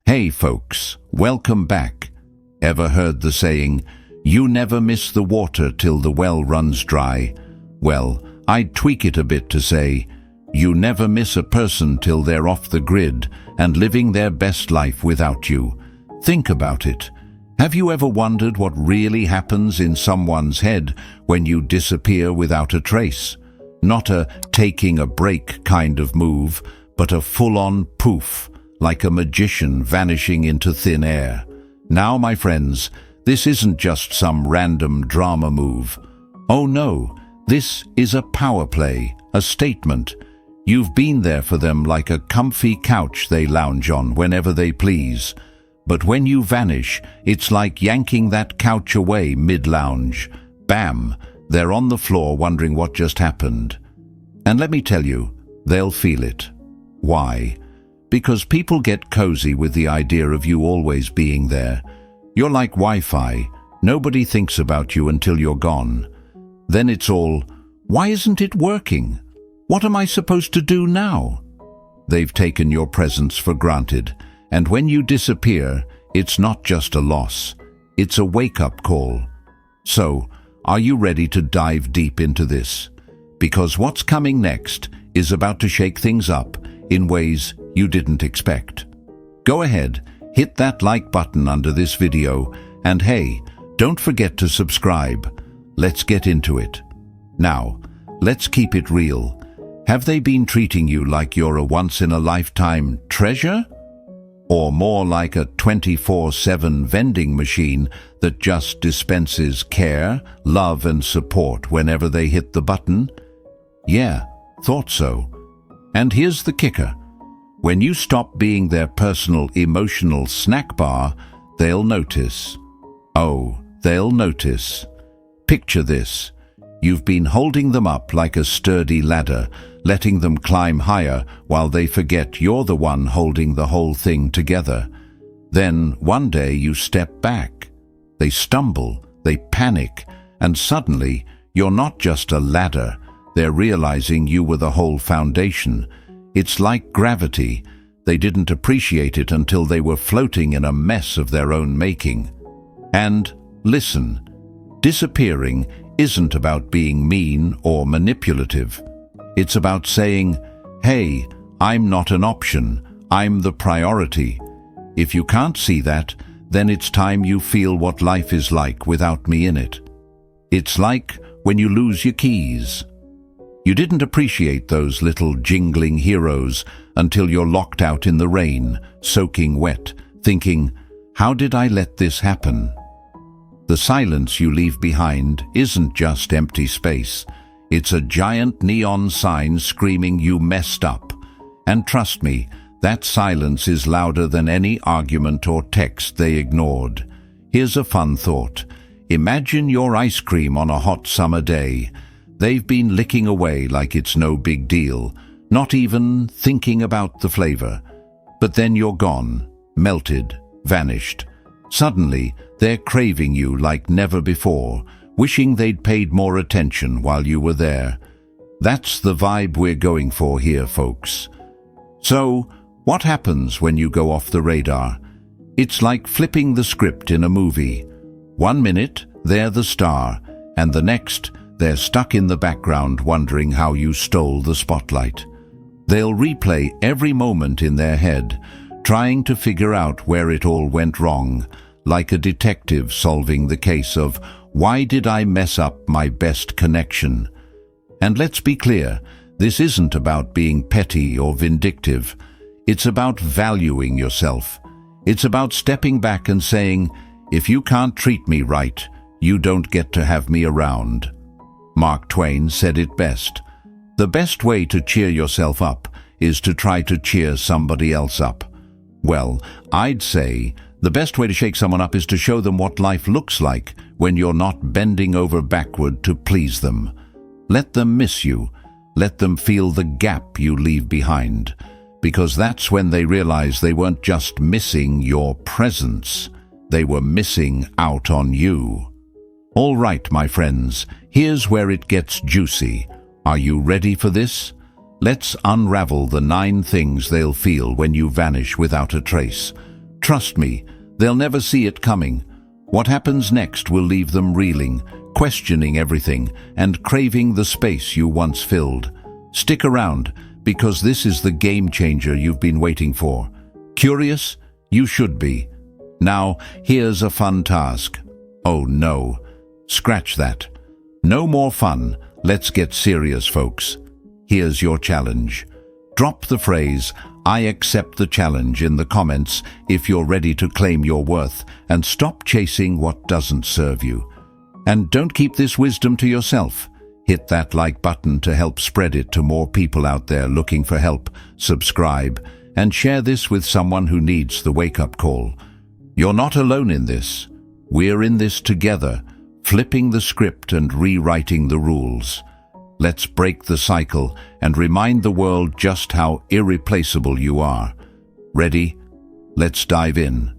Hey folks, welcome back. Ever heard the saying, you never miss the water till the well runs dry? Well, I'd tweak it a bit to say, you never miss a person till they're off the grid and living their best life without you. Think about it. Have you ever wondered what really happens in someone's head when you disappear without a trace? Not a taking a break kind of move, but a full-on poof, like a magician vanishing into thin air. Now, my friends, this isn't just some random drama move. Oh no, this is a power play, a statement. You've been there for them like a comfy couch they lounge on whenever they please. But when you vanish, it's like yanking that couch away mid-lounge. Bam! They're on the floor wondering what just happened. And let me tell you, they'll feel it. Why? Because people get cozy with the idea of you always being there. You're like Wi-Fi. Nobody thinks about you until you're gone. Then it's all, why isn't it working? What am I supposed to do now? They've taken your presence for granted, and when you disappear, it's not just a loss. It's a wake-up call. So, are you ready to dive deep into this? Because what's coming next is about to shake things up in ways you didn't expect. Go ahead, hit that like button under this video, and hey, don't forget to subscribe. Let's get into it. Now, let's keep it real. Have they been treating you like you're a once-in-a-lifetime treasure? Or more like a 24/7 vending machine that just dispenses care, love and support whenever they hit the button? Yeah, thought so. And here's the kicker. When you stop being their personal emotional snack bar, they'll notice. Oh, they'll notice. Picture this. You've been holding them up like a sturdy ladder, letting them climb higher while they forget you're the one holding the whole thing together. Then, one day you step back. They stumble, they panic, and suddenly you're not just a ladder. They're realizing you were the whole foundation. It's like gravity. They didn't appreciate it until they were floating in a mess of their own making. And listen, disappearing isn't about being mean or manipulative. It's about saying, hey, I'm not an option, I'm the priority. If you can't see that, then it's time you feel what life is like without me in it. It's like when you lose your keys. You didn't appreciate those little jingling heroes until you're locked out in the rain, soaking wet, thinking, how did I let this happen? The silence you leave behind isn't just empty space. It's a giant neon sign screaming you messed up. And trust me, that silence is louder than any argument or text they ignored. Here's a fun thought. Imagine your ice cream on a hot summer day. They've been licking away like it's no big deal, not even thinking about the flavor. But then you're gone, melted, vanished. Suddenly, they're craving you like never before, wishing they'd paid more attention while you were there. That's the vibe we're going for here, folks. So, what happens when you go off the radar? It's like flipping the script in a movie. 1 minute, they're the star, and the next, they're stuck in the background wondering how you stole the spotlight. They'll replay every moment in their head, trying to figure out where it all went wrong, like a detective solving the case of, why did I mess up my best connection? And let's be clear, this isn't about being petty or vindictive. It's about valuing yourself. It's about stepping back and saying, if you can't treat me right, you don't get to have me around. Mark Twain said it best. The best way to cheer yourself up is to try to cheer somebody else up. Well, I'd say the best way to shake someone up is to show them what life looks like when you're not bending over backward to please them. Let them miss you. Let them feel the gap you leave behind. Because that's when they realize they weren't just missing your presence. They were missing out on you. All right, my friends, here's where it gets juicy. Are you ready for this? Let's unravel the 9 things they'll feel when you vanish without a trace. Trust me, they'll never see it coming. What happens next will leave them reeling, questioning everything, and craving the space you once filled. Stick around, because this is the game changer you've been waiting for. Curious? You should be. Now, here's a fun task. Oh no, scratch that. No more fun. Let's get serious, folks. Here's your challenge. Drop the phrase, "I accept the challenge," in the comments if you're ready to claim your worth, and stop chasing what doesn't serve you. And don't keep this wisdom to yourself. Hit that like button to help spread it to more people out there looking for help. Subscribe and share this with someone who needs the wake-up call. You're not alone in this. We're in this together, flipping the script and rewriting the rules. Let's break the cycle and remind the world just how irreplaceable you are. Ready? Let's dive in.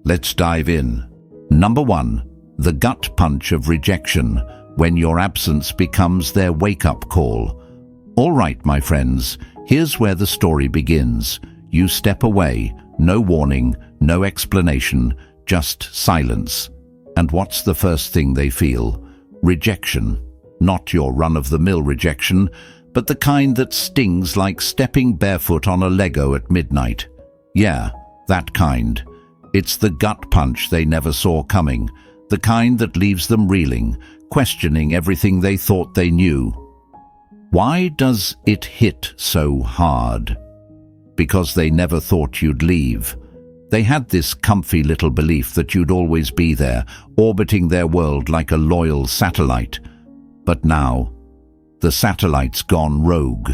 Let's dive in. Number 1. The gut punch of rejection, when your absence becomes their wake-up call. All right, my friends, here's where the story begins. You step away, no warning, no explanation, just silence. And what's the first thing they feel? Rejection. Not your run-of-the-mill rejection, but the kind that stings like stepping barefoot on a Lego at midnight. Yeah, that kind. It's the gut punch they never saw coming, the kind that leaves them reeling, questioning everything they thought they knew. Why does it hit so hard? Because they never thought you'd leave. They had this comfy little belief that you'd always be there, orbiting their world like a loyal satellite. But now, the satellite's gone rogue.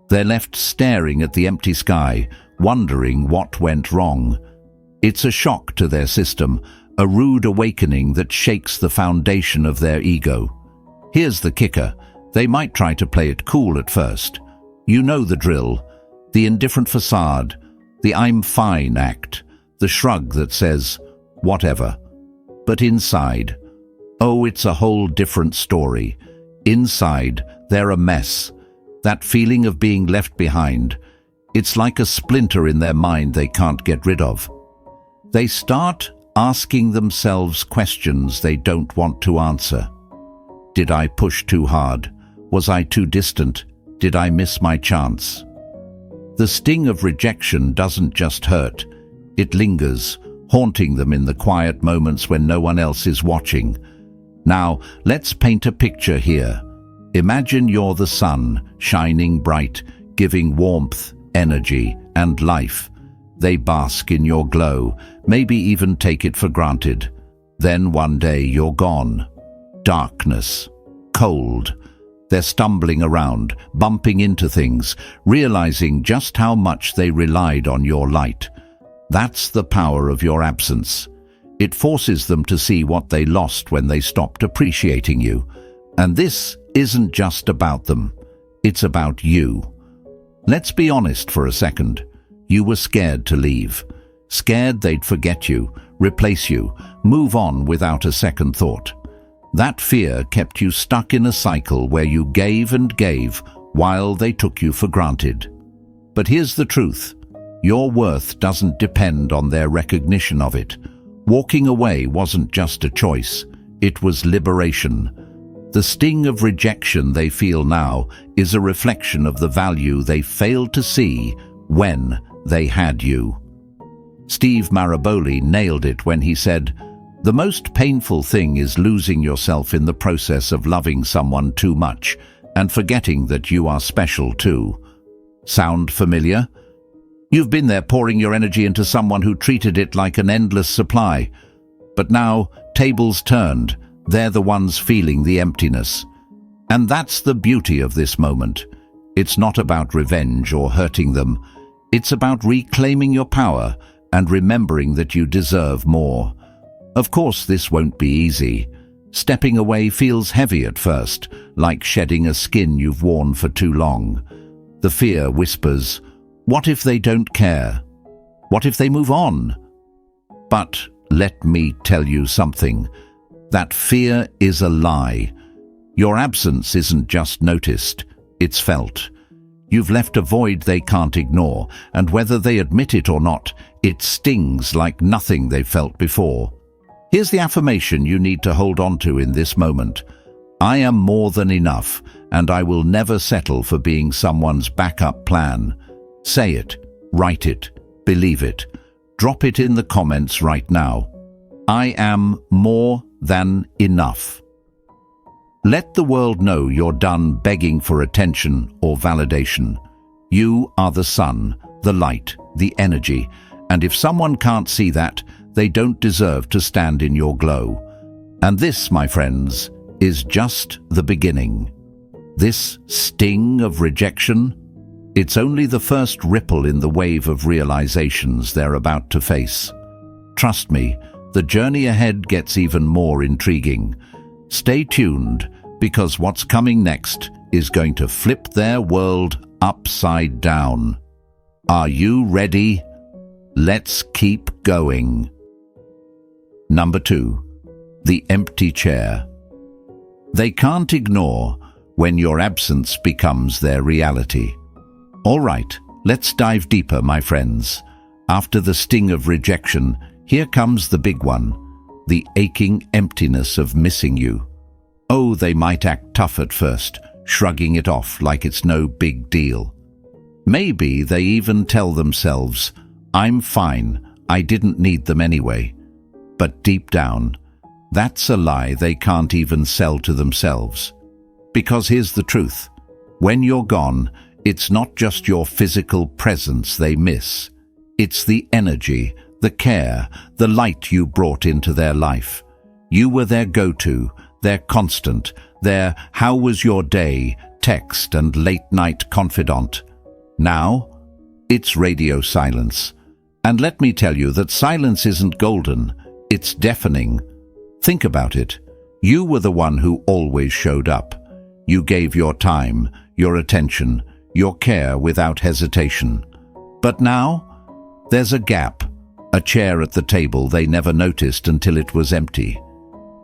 They're left staring at the empty sky, wondering what went wrong. It's a shock to their system, a rude awakening that shakes the foundation of their ego. Here's the kicker. They might try to play it cool at first. You know the drill. The indifferent facade, the "I'm fine" act, the shrug that says, "Whatever." But inside, oh, it's a whole different story. Inside, they're a mess. That feeling of being left behind, it's like a splinter in their mind they can't get rid of. They start asking themselves questions they don't want to answer. Did I push too hard? Was I too distant? Did I miss my chance? The sting of rejection doesn't just hurt. It lingers, haunting them in the quiet moments when no one else is watching. Now, let's paint a picture here. Imagine you're the sun, shining bright, giving warmth, energy, and life. They bask in your glow, maybe even take it for granted. Then one day you're gone. Darkness. Cold. They're stumbling around, bumping into things, realizing just how much they relied on your light. That's the power of your absence. It forces them to see what they lost when they stopped appreciating you. And this isn't just about them. It's about you. Let's be honest for a second. You were scared to leave. Scared they'd forget you, replace you, move on without a second thought. That fear kept you stuck in a cycle where you gave and gave while they took you for granted. But here's the truth. Your worth doesn't depend on their recognition of it. Walking away wasn't just a choice, it was liberation. The sting of rejection they feel now is a reflection of the value they failed to see when they had you. Steve Maraboli nailed it when he said, "The most painful thing is losing yourself in the process of loving someone too much and forgetting that you are special too." Sound familiar? You've been there pouring your energy into someone who treated it like an endless supply. But now, tables turned, they're the ones feeling the emptiness. And that's the beauty of this moment. It's not about revenge or hurting them. It's about reclaiming your power and remembering that you deserve more. Of course, this won't be easy. Stepping away feels heavy at first, like shedding a skin you've worn for too long. The fear whispers, what if they don't care? What if they move on? But let me tell you something. That fear is a lie. Your absence isn't just noticed, it's felt. You've left a void they can't ignore, and whether they admit it or not, it stings like nothing they've felt before. Here's the affirmation you need to hold on to in this moment. I am more than enough, and I will never settle for being someone's backup plan. Say it, write it, believe it. Drop it in the comments right now. I am more than enough. Let the world know you're done begging for attention or validation. You are the sun, the light, the energy, and if someone can't see that, they don't deserve to stand in your glow. And this, my friends, is just the beginning. This sting of rejection, it's only the first ripple in the wave of realizations they're about to face. Trust me, the journey ahead gets even more intriguing. Stay tuned, because what's coming next is going to flip their world upside down. Are you ready? Let's keep going. Number 2. The empty chair. They can't ignore when your absence becomes their reality. All right, let's dive deeper, my friends. After the sting of rejection, here comes the big one, the aching emptiness of missing you. Oh, they might act tough at first, shrugging it off like it's no big deal. Maybe they even tell themselves, I'm fine, I didn't need them anyway. But deep down, that's a lie they can't even sell to themselves. Because here's the truth. When you're gone, it's not just your physical presence they miss. It's the energy, the care, the light you brought into their life. You were their go-to, their constant, their "how was your day" text and late-night confidant. Now, it's radio silence. And let me tell you that silence isn't golden, it's deafening. Think about it. You were the one who always showed up. You gave your time, your attention, your care without hesitation. But now, there's a gap, a chair at the table they never noticed until it was empty.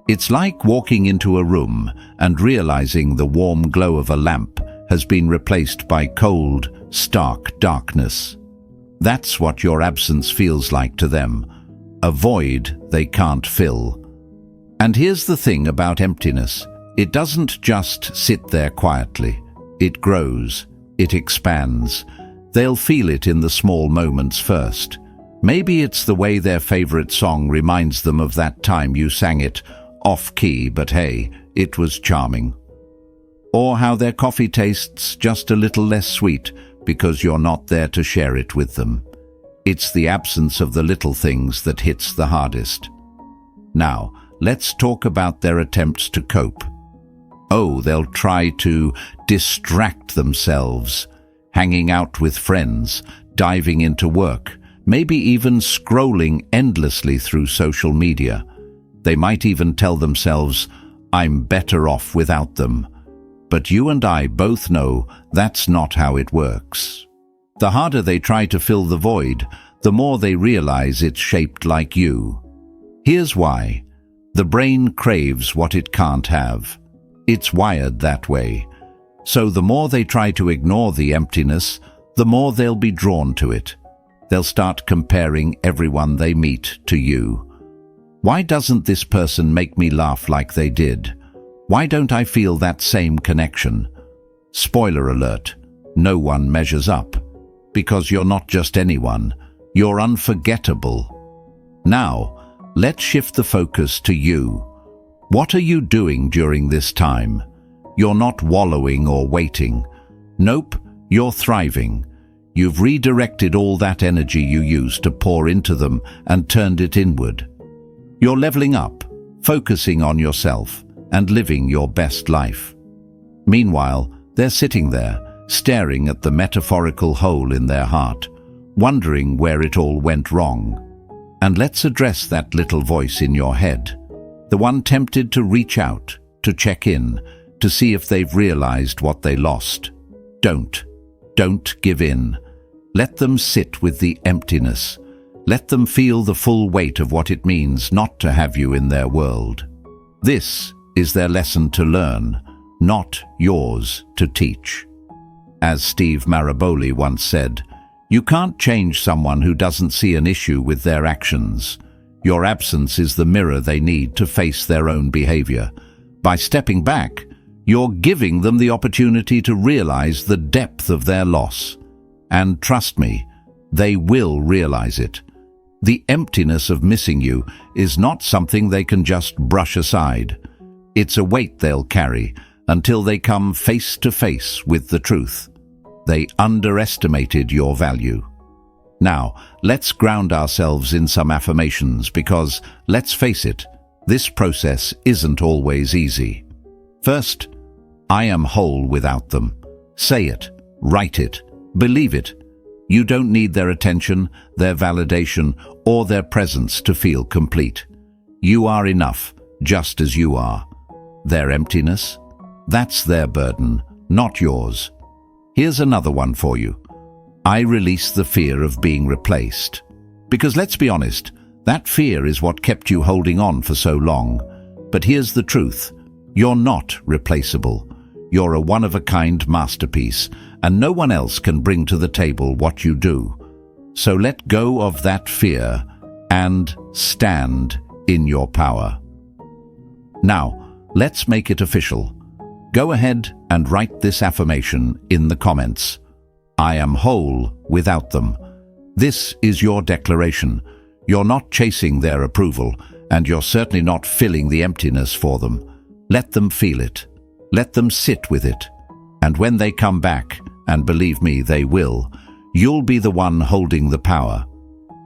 It's like walking into a room and realizing the warm glow of a lamp has been replaced by cold, stark darkness. That's what your absence feels like to them, a void they can't fill. And here's the thing about emptiness. It doesn't just sit there quietly. It grows, it expands. They'll feel it in the small moments first. Maybe it's the way their favorite song reminds them of that time you sang it off-key, but hey, it was charming. Or how their coffee tastes just a little less sweet because you're not there to share it with them. It's the absence of the little things that hits the hardest. Now, let's talk about their attempts to cope. Oh, they'll try to distract themselves, hanging out with friends, diving into work, maybe even scrolling endlessly through social media. They might even tell themselves, I'm better off without them. But you and I both know that's not how it works. The harder they try to fill the void, the more they realize it's shaped like you. Here's why. The brain craves what it can't have. It's wired that way. So the more they try to ignore the emptiness, the more they'll be drawn to it. They'll start comparing everyone they meet to you. Why doesn't this person make me laugh like they did? Why don't I feel that same connection? Spoiler alert, no one measures up. Because you're not just anyone, you're unforgettable. Now, let's shift the focus to you. What are you doing during this time? You're not wallowing or waiting. Nope, you're thriving. You've redirected all that energy you used to pour into them and turned it inward. You're leveling up, focusing on yourself, and living your best life. Meanwhile, they're sitting there, staring at the metaphorical hole in their heart, wondering where it all went wrong. And let's address that little voice in your head, the one tempted to reach out, to check in, to see if they've realized what they lost. Don't give in. Let them sit with the emptiness. Let them feel the full weight of what it means not to have you in their world. This is their lesson to learn, not yours to teach. As Steve Maraboli once said, you can't change someone who doesn't see an issue with their actions. Your absence is the mirror they need to face their own behavior. By stepping back, you're giving them the opportunity to realize the depth of their loss. And trust me, they will realize it. The emptiness of missing you is not something they can just brush aside. It's a weight they'll carry until they come face to face with the truth. They underestimated your value. Now, let's ground ourselves in some affirmations because, let's face it, this process isn't always easy. First, I am whole without them. Say it, write it, believe it. You don't need their attention, their validation, or their presence to feel complete. You are enough, just as you are. Their emptiness? That's their burden, not yours. Here's another one for you. I release the fear of being replaced. Because let's be honest, that fear is what kept you holding on for so long. But here's the truth. You're not replaceable. You're a one-of-a-kind masterpiece, and no one else can bring to the table what you do. So let go of that fear and stand in your power. Now, let's make it official. Go ahead and write this affirmation in the comments. I am whole without them. This is your declaration. You're not chasing their approval, and you're certainly not filling the emptiness for them. Let them feel it. Let them sit with it. And when they come back, and believe me, they will, you'll be the one holding the power.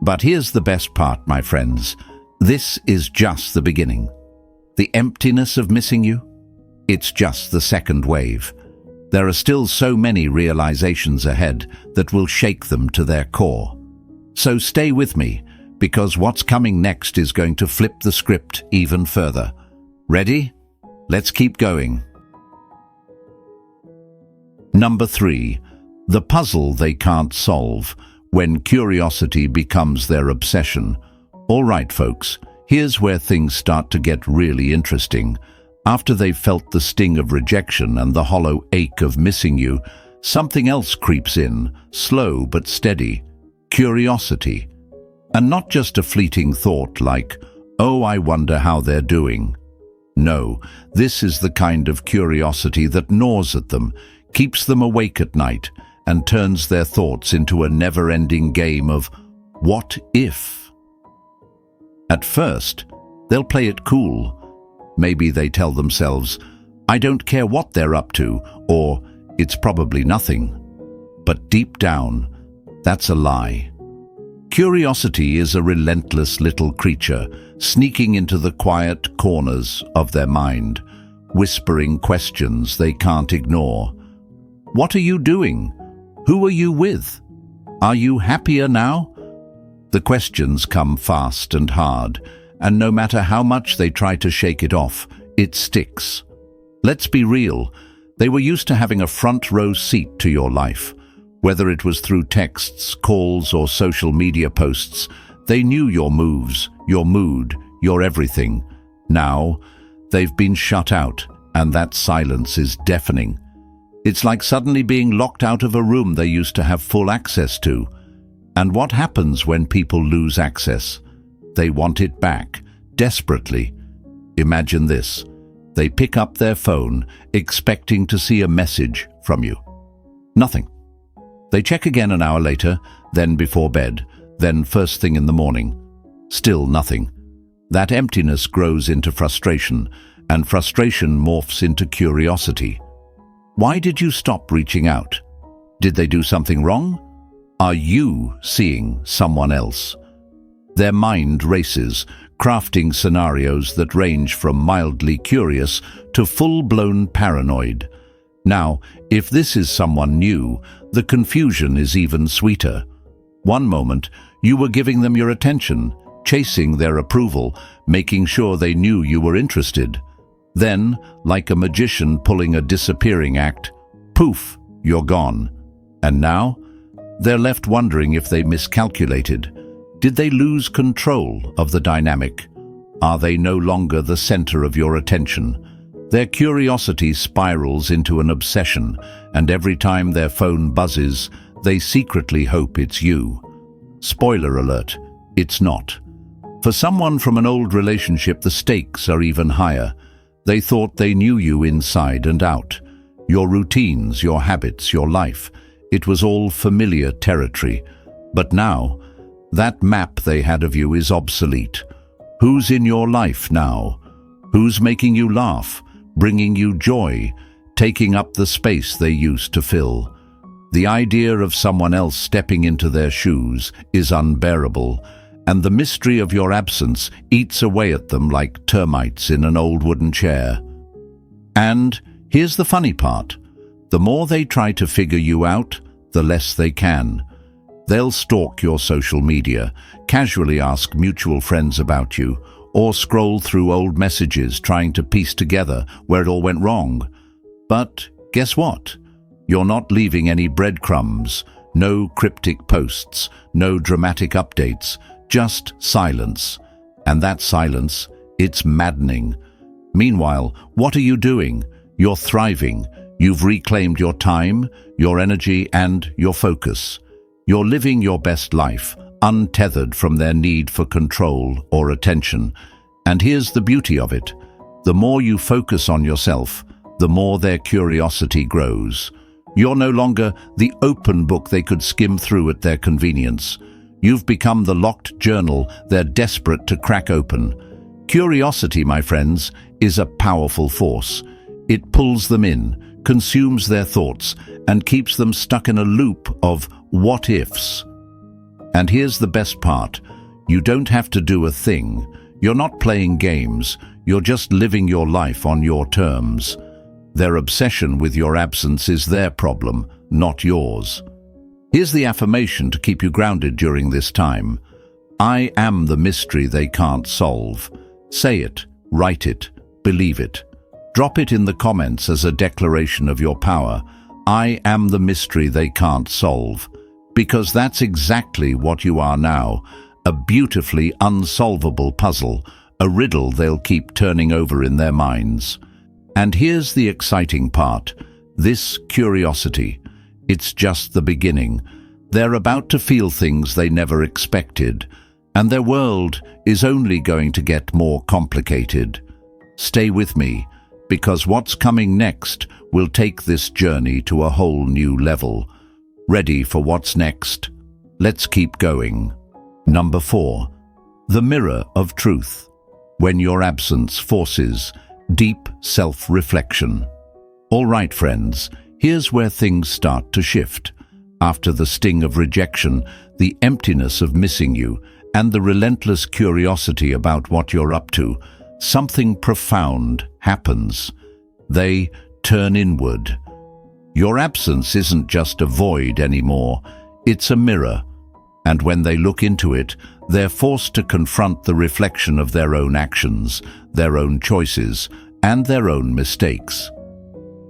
But here's the best part, my friends. This is just the beginning. The emptiness of missing you? It's just the second wave. There are still so many realizations ahead that will shake them to their core. So stay with me, because what's coming next is going to flip the script even further. Ready? Let's keep going. Number 3. The puzzle they can't solve, when curiosity becomes their obsession. All right, folks, here's where things start to get really interesting. After they've felt the sting of rejection and the hollow ache of missing you, something else creeps in, slow but steady. Curiosity. And not just a fleeting thought like, oh, I wonder how they're doing. No, this is the kind of curiosity that gnaws at them, keeps them awake at night, and turns their thoughts into a never-ending game of what if? At first, they'll play it cool. Maybe they tell themselves, I don't care what they're up to, or it's probably nothing. But deep down, that's a lie. Curiosity is a relentless little creature, sneaking into the quiet corners of their mind, whispering questions they can't ignore. What are you doing? Who are you with? Are you happier now? The questions come fast and hard, and no matter how much they try to shake it off, it sticks. Let's be real. They were used to having a front row seat to your life. Whether it was through texts, calls, or social media posts, they knew your moves, your mood, your everything. Now, they've been shut out, and that silence is deafening. It's like suddenly being locked out of a room they used to have full access to. And what happens when people lose access? They want it back, desperately. Imagine this. They pick up their phone, expecting to see a message from you. Nothing. They check again an hour later, then before bed, then first thing in the morning. Still nothing. That emptiness grows into frustration, and frustration morphs into curiosity. Why did you stop reaching out? Did they do something wrong? Are you seeing someone else? Their mind races, crafting scenarios that range from mildly curious to full-blown paranoid. Now, if this is someone new, the confusion is even sweeter. One moment, you were giving them your attention, chasing their approval, making sure they knew you were interested. Then, like a magician pulling a disappearing act, poof, you're gone. And now, they're left wondering if they miscalculated. Did they lose control of the dynamic? Are they no longer the center of your attention? Their curiosity spirals into an obsession, and every time their phone buzzes, they secretly hope it's you. Spoiler alert, it's not. For someone from an old relationship, the stakes are even higher. They thought they knew you inside and out. Your routines, your habits, your life. It was all familiar territory. But now, that map they had of you is obsolete. Who's in your life now? Who's making you laugh, bringing you joy, taking up the space they used to fill? The idea of someone else stepping into their shoes is unbearable, and the mystery of your absence eats away at them like termites in an old wooden chair. And here's the funny part. The more they try to figure you out, the less they can. They'll stalk your social media, casually ask mutual friends about you, or scroll through old messages trying to piece together where it all went wrong. But guess what? You're not leaving any breadcrumbs, no cryptic posts, no dramatic updates, just silence. And that silence, it's maddening. Meanwhile, what are you doing? You're thriving. You've reclaimed your time, your energy, and your focus. You're living your best life, untethered from their need for control or attention. And here's the beauty of it. The more you focus on yourself, the more their curiosity grows. You're no longer the open book they could skim through at their convenience. You've become the locked journal they're desperate to crack open. Curiosity, my friends, is a powerful force. It pulls them in, consumes their thoughts, and keeps them stuck in a loop of what-ifs. And here's the best part. You don't have to do a thing. You're not playing games. You're just living your life on your terms. Their obsession with your absence is their problem, not yours. Here's the affirmation to keep you grounded during this time. I am the mystery they can't solve. Say it, write it, believe it. Drop it in the comments as a declaration of your power. I am the mystery they can't solve. Because that's exactly what you are now, a beautifully unsolvable puzzle, a riddle they'll keep turning over in their minds. And here's the exciting part. This curiosity, it's just the beginning. They're about to feel things they never expected, and their world is only going to get more complicated. Stay with me, because what's coming next will take this journey to a whole new level. Ready for what's next? Let's keep going. Number 4. The mirror of truth. When your absence forces deep self-reflection. All right, friends, here's where things start to shift. After the sting of rejection, the emptiness of missing you, and the relentless curiosity about what you're up to, something profound happens. They turn inward. Your absence isn't just a void anymore, it's a mirror. And when they look into it, they're forced to confront the reflection of their own actions, their own choices, and their own mistakes.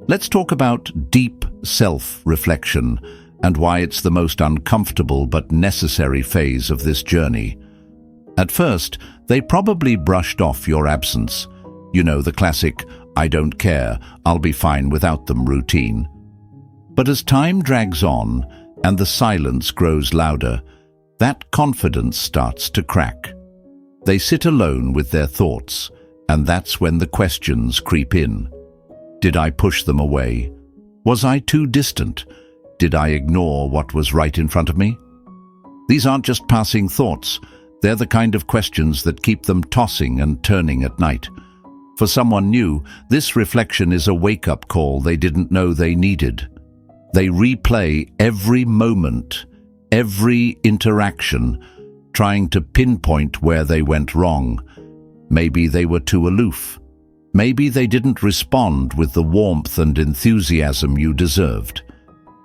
Let's talk about deep self-reflection and why it's the most uncomfortable but necessary phase of this journey. At first, they probably brushed off your absence. You know, the classic, I don't care, I'll be fine without them routine. But as time drags on and the silence grows louder, that confidence starts to crack. They sit alone with their thoughts, and that's when the questions creep in. Did I push them away? Was I too distant? Did I ignore what was right in front of me? These aren't just passing thoughts. They're the kind of questions that keep them tossing and turning at night. For someone new, this reflection is a wake-up call they didn't know they needed. They replay every moment, every interaction, trying to pinpoint where they went wrong. Maybe they were too aloof. Maybe they didn't respond with the warmth and enthusiasm you deserved.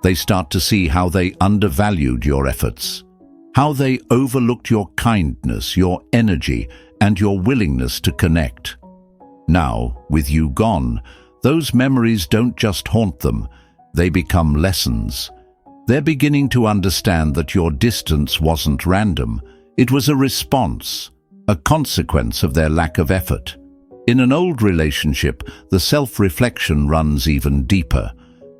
They start to see how they undervalued your efforts, how they overlooked your kindness, your energy, and your willingness to connect. Now, with you gone, those memories don't just haunt them, they become lessons. They're beginning to understand that your distance wasn't random. It was a response, a consequence of their lack of effort. In an old relationship, the self-reflection runs even deeper.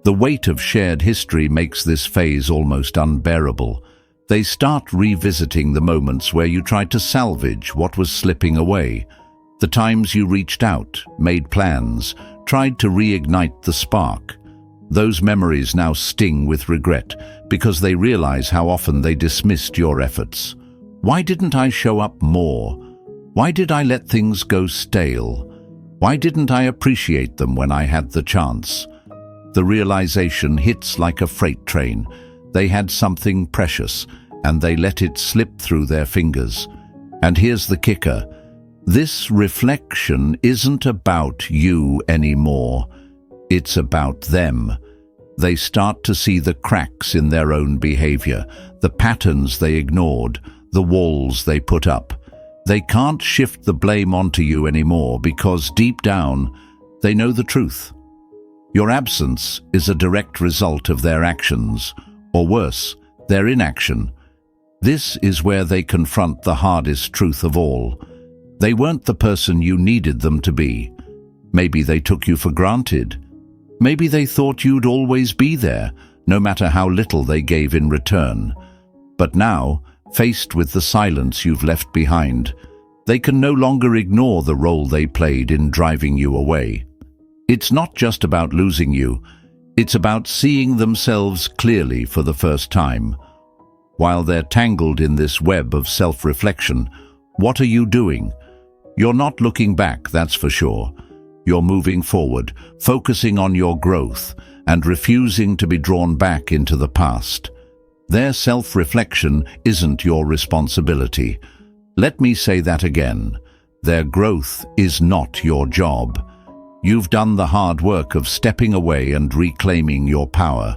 The weight of shared history makes this phase almost unbearable. They start revisiting the moments where you tried to salvage what was slipping away. The times you reached out, made plans, tried to reignite the spark. Those memories now sting with regret because they realize how often they dismissed your efforts. Why didn't I show up more? Why did I let things go stale? Why didn't I appreciate them when I had the chance? The realization hits like a freight train. They had something precious, and they let it slip through their fingers. And here's the kicker. This reflection isn't about you anymore. It's about them. They start to see the cracks in their own behavior, the patterns they ignored, the walls they put up. They can't shift the blame onto you anymore because deep down, they know the truth. Your absence is a direct result of their actions, or worse, their inaction. This is where they confront the hardest truth of all. They weren't the person you needed them to be. Maybe they took you for granted. Maybe they thought you'd always be there, no matter how little they gave in return. But now, faced with the silence you've left behind, they can no longer ignore the role they played in driving you away. It's not just about losing you, it's about seeing themselves clearly for the first time. While they're tangled in this web of self-reflection, what are you doing? You're not looking back, that's for sure. You're moving forward, focusing on your growth, and refusing to be drawn back into the past. Their self-reflection isn't your responsibility. Let me say that again. Their growth is not your job. You've done the hard work of stepping away and reclaiming your power.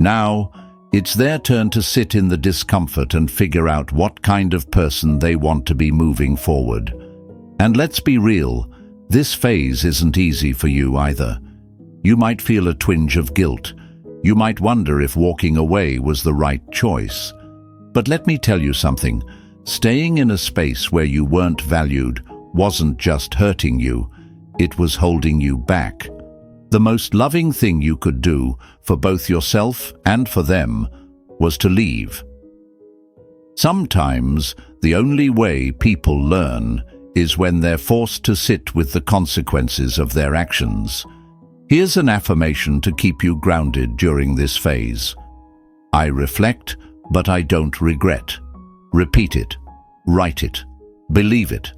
Now, it's their turn to sit in the discomfort and figure out what kind of person they want to be moving forward. And let's be real, this phase isn't easy for you either. You might feel a twinge of guilt. You might wonder if walking away was the right choice. But let me tell you something. Staying in a space where you weren't valued wasn't just hurting you, it was holding you back. The most loving thing you could do for both yourself and for them was to leave. Sometimes the only way people learn is when they're forced to sit with the consequences of their actions. Here's an affirmation to keep you grounded during this phase. I reflect, but I don't regret. Repeat it. Write it. Believe it.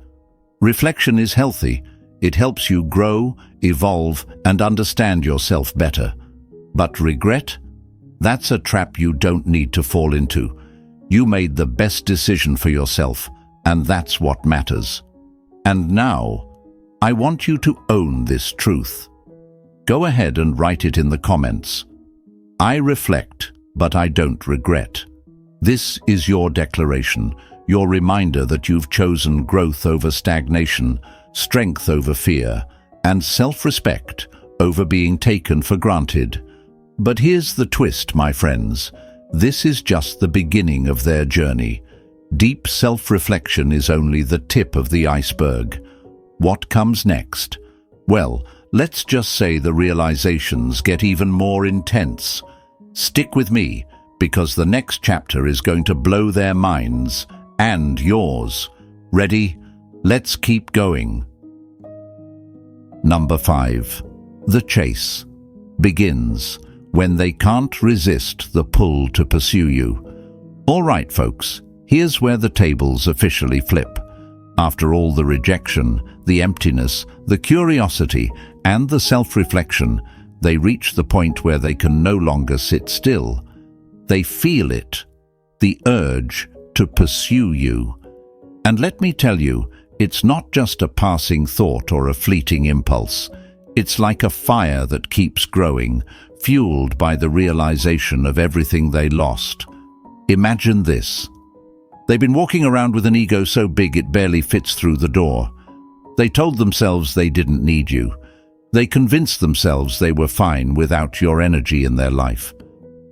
Reflection is healthy. It helps you grow, evolve, and understand yourself better. But regret? That's a trap you don't need to fall into. You made the best decision for yourself, and that's what matters. And now, I want you to own this truth. Go ahead and write it in the comments. I reflect, but I don't regret. This is your declaration, your reminder that you've chosen growth over stagnation, strength over fear, and self-respect over being taken for granted. But here's the twist, my friends. This is just the beginning of their journey. Deep self-reflection is only the tip of the iceberg. What comes next? Well, let's just say the realizations get even more intense. Stick with me, because the next chapter is going to blow their minds and yours. Ready? Let's keep going. Number 5. The chase begins when they can't resist the pull to pursue you. All right, folks, here's where the tables officially flip. After all the rejection, the emptiness, the curiosity, and the self-reflection, they reach the point where they can no longer sit still. They feel it, the urge to pursue you. And let me tell you, it's not just a passing thought or a fleeting impulse. It's like a fire that keeps growing, fueled by the realization of everything they lost. Imagine this. They've been walking around with an ego so big it barely fits through the door. They told themselves they didn't need you. They convinced themselves they were fine without your energy in their life.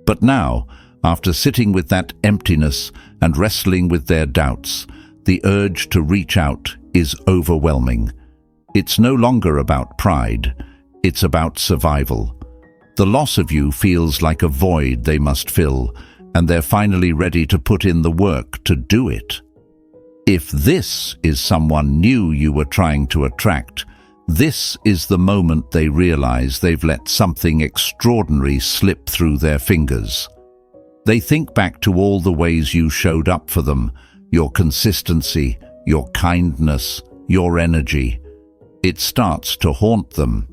But now, after sitting with that emptiness and wrestling with their doubts, the urge to reach out is overwhelming. It's no longer about pride, it's about survival. The loss of you feels like a void they must fill, and they're finally ready to put in the work to do it. If this is someone new you were trying to attract, this is the moment they realize they've let something extraordinary slip through their fingers. They think back to all the ways you showed up for them, your consistency, your kindness, your energy. It starts to haunt them.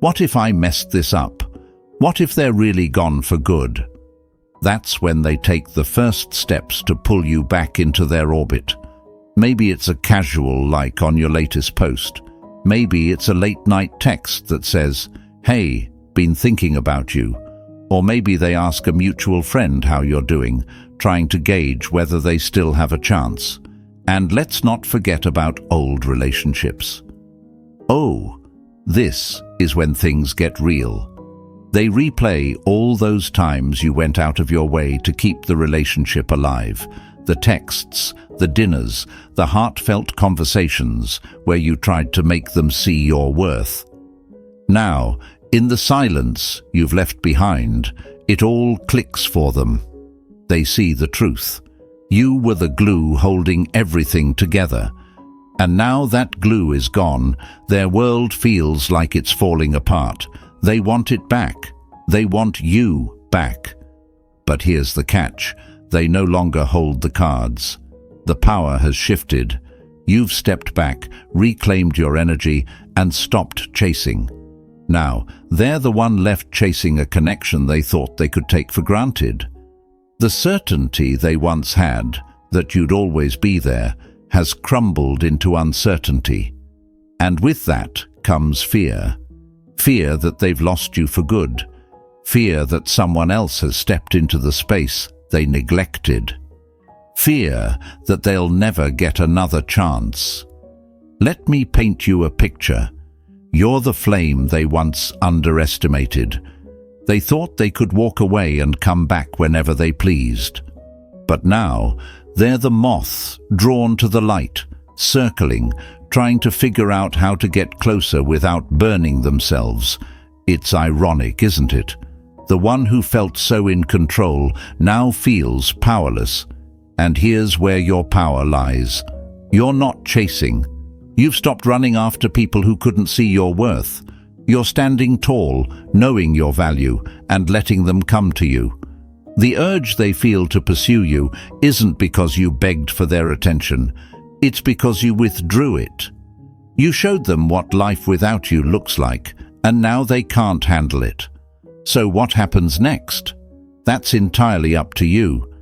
What if I messed this up? What if they're really gone for good? That's when they take the first steps to pull you back into their orbit. Maybe it's a casual like on your latest post. Maybe it's a late-night text that says, "Hey, been thinking about you." Or maybe they ask a mutual friend how you're doing, trying to gauge whether they still have a chance. And let's not forget about old relationships. Oh, this is when things get real. They replay all those times you went out of your way to keep the relationship alive. The texts, the dinners, the heartfelt conversations where you tried to make them see your worth. Now, in the silence you've left behind, it all clicks for them. They see the truth. You were the glue holding everything together. And now that glue is gone, their world feels like it's falling apart. They want it back. They want you back. But here's the catch. They no longer hold the cards. The power has shifted. You've stepped back, reclaimed your energy, and stopped chasing. Now, they're the one left chasing a connection they thought they could take for granted. The certainty they once had, that you'd always be there, has crumbled into uncertainty. And with that comes fear. Fear that they've lost you for good. Fear that someone else has stepped into the space they neglected. Fear that they'll never get another chance. Let me paint you a picture. You're the flame they once underestimated. They thought they could walk away and come back whenever they pleased. But now, they're the moths drawn to the light, circling, trying to figure out how to get closer without burning themselves. It's ironic, isn't it? The one who felt so in control now feels powerless. And here's where your power lies. You're not chasing. You've stopped running after people who couldn't see your worth. You're standing tall, knowing your value, and letting them come to you. The urge they feel to pursue you isn't because you begged for their attention. It's because you withdrew it. You showed them what life without you looks like, and now they can't handle it. So what happens next? That's entirely up to you.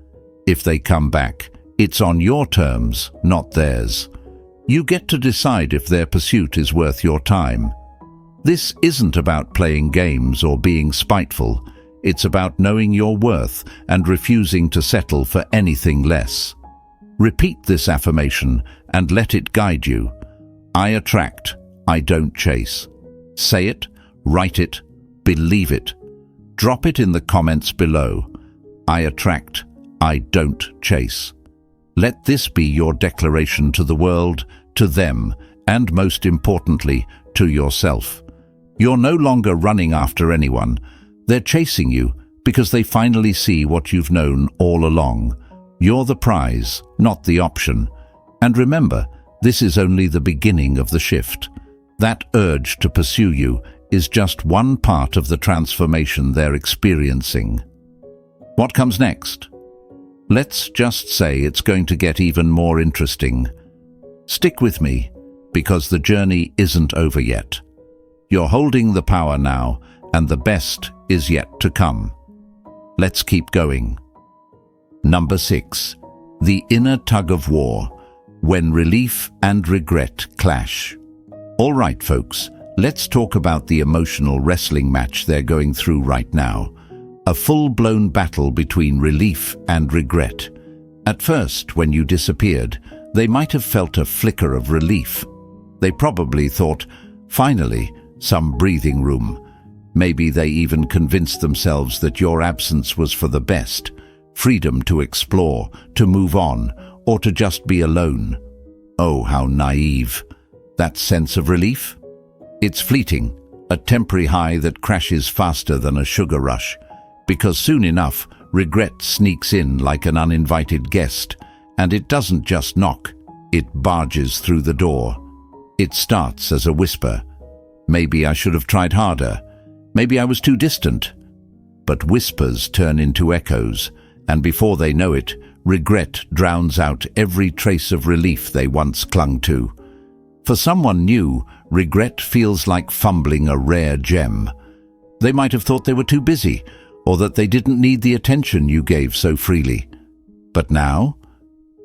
If they come back, it's on your terms, not theirs. You get to decide if their pursuit is worth your time. This isn't about playing games or being spiteful. It's about knowing your worth and refusing to settle for anything less. Repeat this affirmation and let it guide you. I attract, I don't chase. Say it, write it, believe it. Drop it in the comments below. I attract, I don't chase. Let this be your declaration to the world, to them, and most importantly, to yourself. You're no longer running after anyone. They're chasing you because they finally see what you've known all along. You're the prize, not the option. And remember, this is only the beginning of the shift. That urge to pursue you is just one part of the transformation they're experiencing. What comes next? Let's just say it's going to get even more interesting. Stick with me, because the journey isn't over yet. You're holding the power now, and the best is yet to come. Let's keep going. Number 6. The inner tug-of-war, when relief and regret clash. All right, folks, let's talk about the emotional wrestling match they're going through right now. A full-blown battle between relief and regret. At first, when you disappeared, they might have felt a flicker of relief. They probably thought, finally, some breathing room. Maybe they even convinced themselves that your absence was for the best. Freedom to explore, to move on, or to just be alone. Oh, how naive. That sense of relief? It's fleeting, a temporary high that crashes faster than a sugar rush, because soon enough, regret sneaks in like an uninvited guest, and it doesn't just knock, it barges through the door. It starts as a whisper. Maybe I should have tried harder. Maybe I was too distant. But whispers turn into echoes, and before they know it, regret drowns out every trace of relief they once clung to. For someone new, regret feels like fumbling a rare gem. They might have thought they were too busy, or that they didn't need the attention you gave so freely. But now,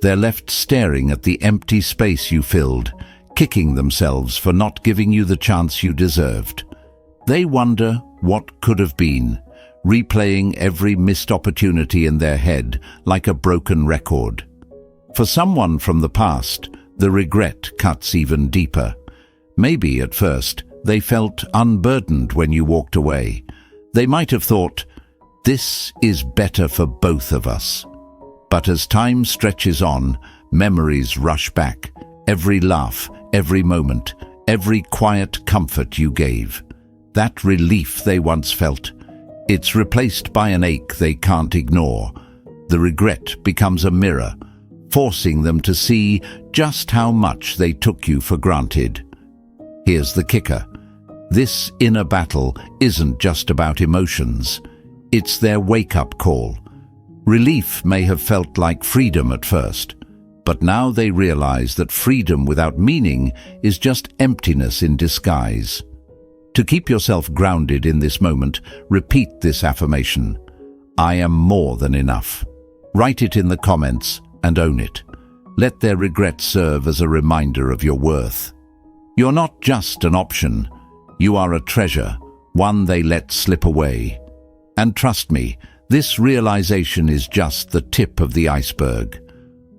they're left staring at the empty space you filled, kicking themselves for not giving you the chance you deserved. They wonder what could have been, replaying every missed opportunity in their head like a broken record. For someone from the past, the regret cuts even deeper. Maybe at first they felt unburdened when you walked away. They might have thought, "This is better for both of us." But as time stretches on, memories rush back. Every laugh, every moment, every quiet comfort you gave. That relief they once felt, it's replaced by an ache they can't ignore. The regret becomes a mirror, forcing them to see just how much they took you for granted. Here's the kicker. This inner battle isn't just about emotions. It's their wake-up call. Relief may have felt like freedom at first, but now they realize that freedom without meaning is just emptiness in disguise. To keep yourself grounded in this moment, repeat this affirmation. I am more than enough. Write it in the comments and own it. Let their regret serve as a reminder of your worth. You're not just an option. You are a treasure, one they let slip away. And trust me, this realization is just the tip of the iceberg.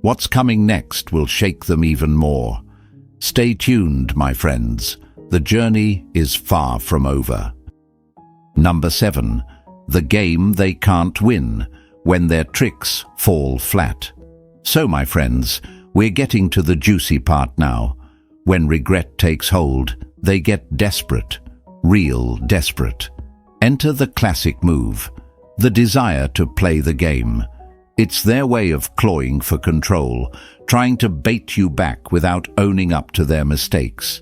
What's coming next will shake them even more. Stay tuned, my friends. The journey is far from over. Number 7. The game they can't win, when their tricks fall flat. So, my friends, we're getting to the juicy part now. When regret takes hold, they get desperate, real desperate. Enter the classic move, the desire to play the game. It's their way of clawing for control, trying to bait you back without owning up to their mistakes.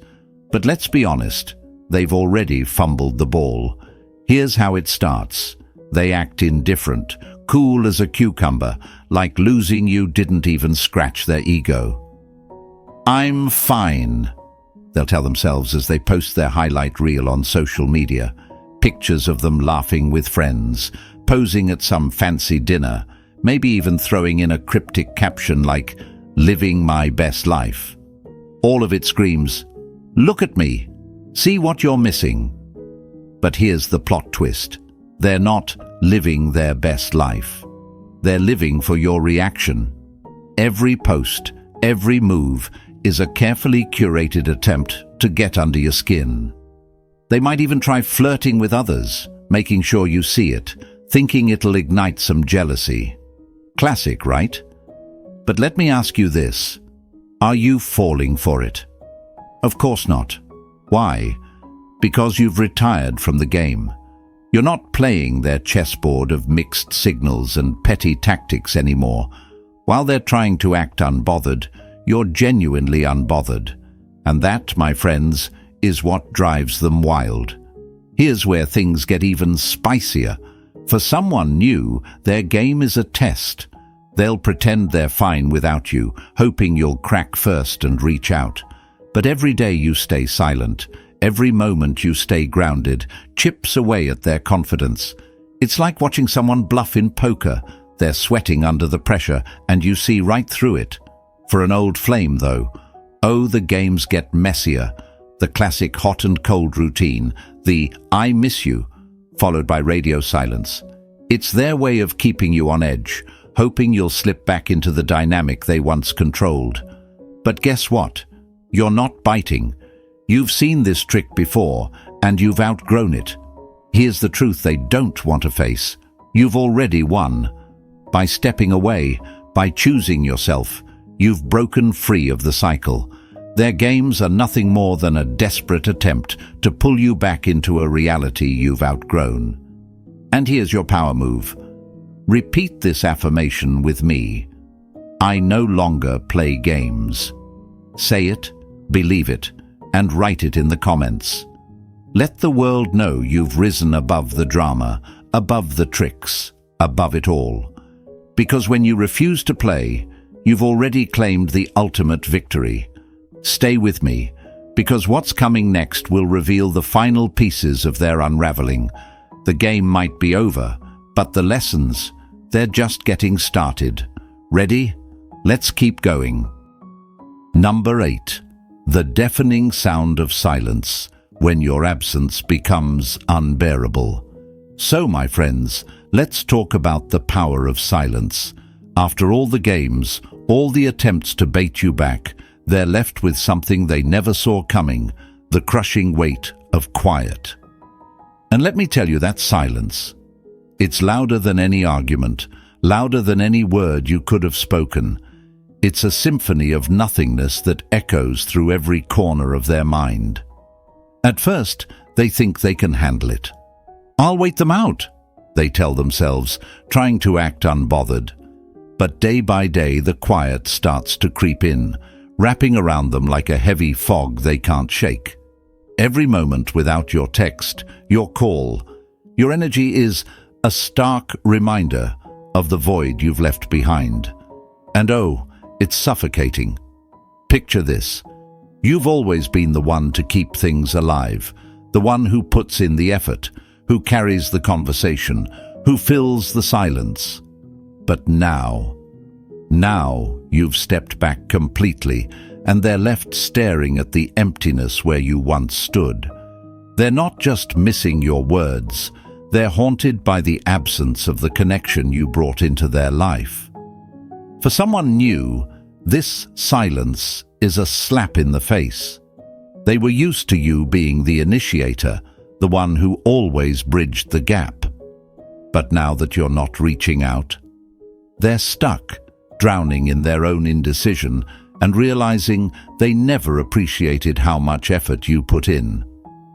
But let's be honest, they've already fumbled the ball. Here's how it starts. They act indifferent, cool as a cucumber, like losing you didn't even scratch their ego. I'm fine, they'll tell themselves as they post their highlight reel on social media. Pictures of them laughing with friends, posing at some fancy dinner, maybe even throwing in a cryptic caption like, "Living my best life." All of it screams, "Look at me. See what you're missing." But here's the plot twist. They're not living their best life. They're living for your reaction. Every post, every move is a carefully curated attempt to get under your skin. They might even try flirting with others, making sure you see it, thinking it'll ignite some jealousy. Classic, right? But let me ask you this. Are you falling for it? Of course not. Why? Because you've retired from the game. You're not playing their chessboard of mixed signals and petty tactics anymore. While they're trying to act unbothered, you're genuinely unbothered. And that, my friends, is what drives them wild. Here's where things get even spicier. For someone new, their game is a test. They'll pretend they're fine without you, hoping you'll crack first and reach out. But every day you stay silent, every moment you stay grounded, chips away at their confidence. It's like watching someone bluff in poker. They're sweating under the pressure, and you see right through it. For an old flame, though, oh, the games get messier. The classic hot and cold routine, the "I miss you," followed by radio silence. It's their way of keeping you on edge, hoping you'll slip back into the dynamic they once controlled. But guess what? You're not biting. You've seen this trick before, and you've outgrown it. Here's the truth they don't want to face. You've already won. By stepping away, by choosing yourself, you've broken free of the cycle. Their games are nothing more than a desperate attempt to pull you back into a reality you've outgrown. And here's your power move. Repeat this affirmation with me. I no longer play games. Say it, believe it, and write it in the comments. Let the world know you've risen above the drama, above the tricks, above it all. Because when you refuse to play, you've already claimed the ultimate victory. Stay with me, because what's coming next will reveal the final pieces of their unraveling. The game might be over, but the lessons, they're just getting started. Ready? Let's keep going. Number 8. The deafening sound of silence, when your absence becomes unbearable. So, my friends, let's talk about the power of silence. After all the games, all the attempts to bait you back, they're left with something they never saw coming, the crushing weight of quiet. And let me tell you, that silence, it's louder than any argument, louder than any word you could have spoken. It's a symphony of nothingness that echoes through every corner of their mind. At first, they think they can handle it. I'll wait them out, they tell themselves, trying to act unbothered. But day by day, the quiet starts to creep in, wrapping around them like a heavy fog they can't shake. Every moment without your text, your call, your energy is a stark reminder of the void you've left behind. And oh, it's suffocating. Picture this. You've always been the one to keep things alive, the one who puts in the effort, who carries the conversation, who fills the silence. But now you've stepped back completely, and they're left staring at the emptiness where you once stood. They're not just missing your words, they're haunted by the absence of the connection you brought into their life. For someone new, this silence is a slap in the face. They were used to you being the initiator, the one who always bridged the gap. But now that you're not reaching out, they're stuck, drowning in their own indecision and realizing they never appreciated how much effort you put in.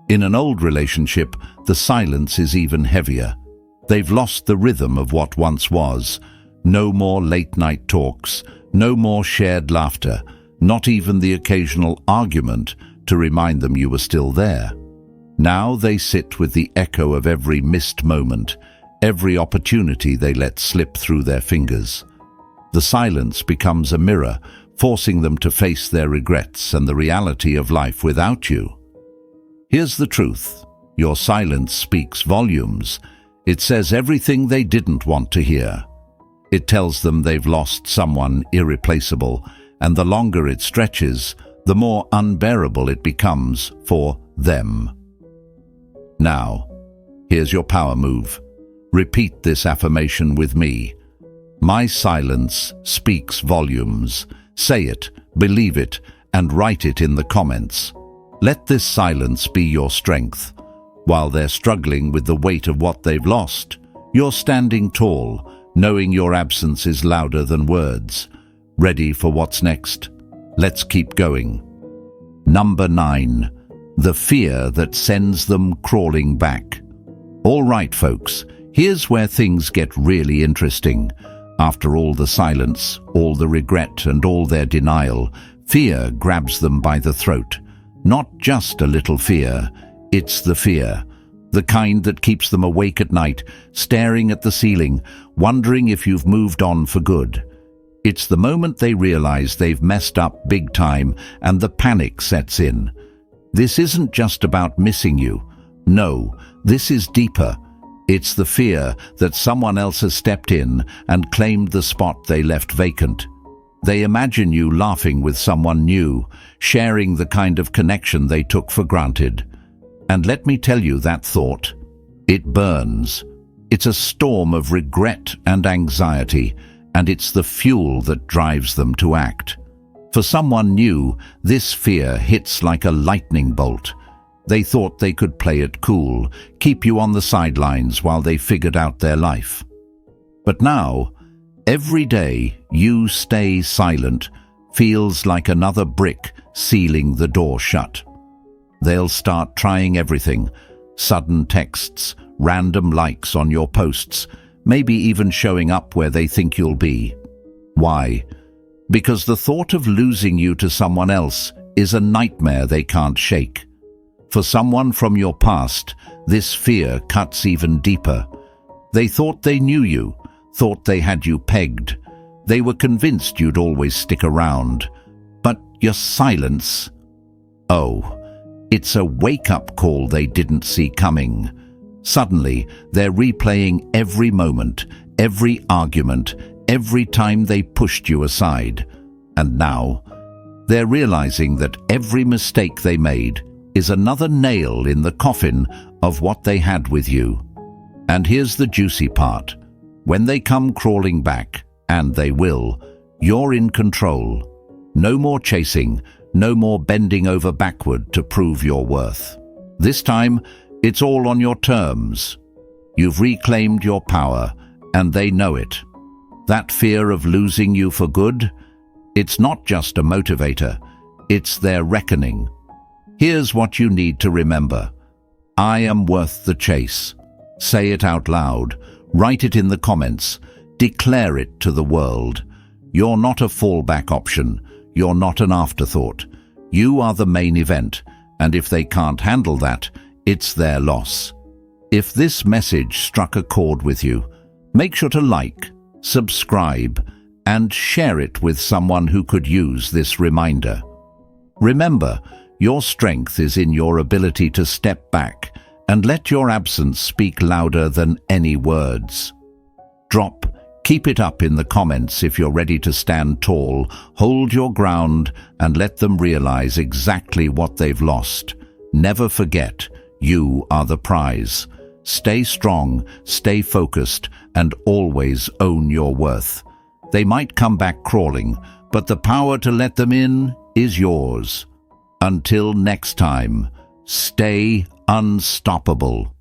In an old relationship, the silence is even heavier. They've lost the rhythm of what once was. No more late-night talks, no more shared laughter, not even the occasional argument to remind them you were still there. Now they sit with the echo of every missed moment, every opportunity they let slip through their fingers. The silence becomes a mirror, forcing them to face their regrets and the reality of life without you. Here's the truth. Your silence speaks volumes. It says everything they didn't want to hear. It tells them they've lost someone irreplaceable, and the longer it stretches, the more unbearable it becomes for them. Now, here's your power move. Repeat this affirmation with me. My silence speaks volumes. Say it, believe it, and write it in the comments. Let this silence be your strength. While they're struggling with the weight of what they've lost, you're standing tall, knowing your absence is louder than words. Ready for what's next? Let's keep going. Number 9. The fear that sends them crawling back. All right, folks, here's where things get really interesting. After all the silence, all the regret, and all their denial, fear grabs them by the throat. Not just a little fear, it's the fear. The kind that keeps them awake at night, staring at the ceiling, wondering if you've moved on for good. It's the moment they realize they've messed up big time and the panic sets in. This isn't just about missing you. No, this is deeper. It's the fear that someone else has stepped in and claimed the spot they left vacant. They imagine you laughing with someone new, sharing the kind of connection they took for granted. And let me tell you, that thought, it burns. It's a storm of regret and anxiety, and it's the fuel that drives them to act. For someone new, this fear hits like a lightning bolt. They thought they could play it cool, keep you on the sidelines while they figured out their life. But now, every day you stay silent, feels like another brick sealing the door shut. They'll start trying everything: sudden texts, random likes on your posts, maybe even showing up where they think you'll be. Why? Because the thought of losing you to someone else is a nightmare they can't shake. For someone from your past, this fear cuts even deeper. They thought they knew you, thought they had you pegged. They were convinced you'd always stick around. But your silence? Oh, it's a wake-up call they didn't see coming. Suddenly, they're replaying every moment, every argument, every time they pushed you aside. And now, they're realizing that every mistake they made is another nail in the coffin of what they had with you. And here's the juicy part. When they come crawling back, and they will, you're in control. No more chasing, no more bending over backward to prove your worth. This time, it's all on your terms. You've reclaimed your power, and they know it. That fear of losing you for good, it's not just a motivator, it's their reckoning. Here's what you need to remember. I am worth the chase. Say it out loud. Write it in the comments. Declare it to the world. You're not a fallback option. You're not an afterthought. You are the main event, and if they can't handle that, it's their loss. If this message struck a chord with you, make sure to like, subscribe, and share it with someone who could use this reminder. Remember, your strength is in your ability to step back and let your absence speak louder than any words. Keep it up in the comments if you're ready to stand tall, hold your ground, and let them realize exactly what they've lost. Never forget, you are the prize. Stay strong, stay focused, and always own your worth. They might come back crawling, but the power to let them in is yours. Until next time, stay unstoppable.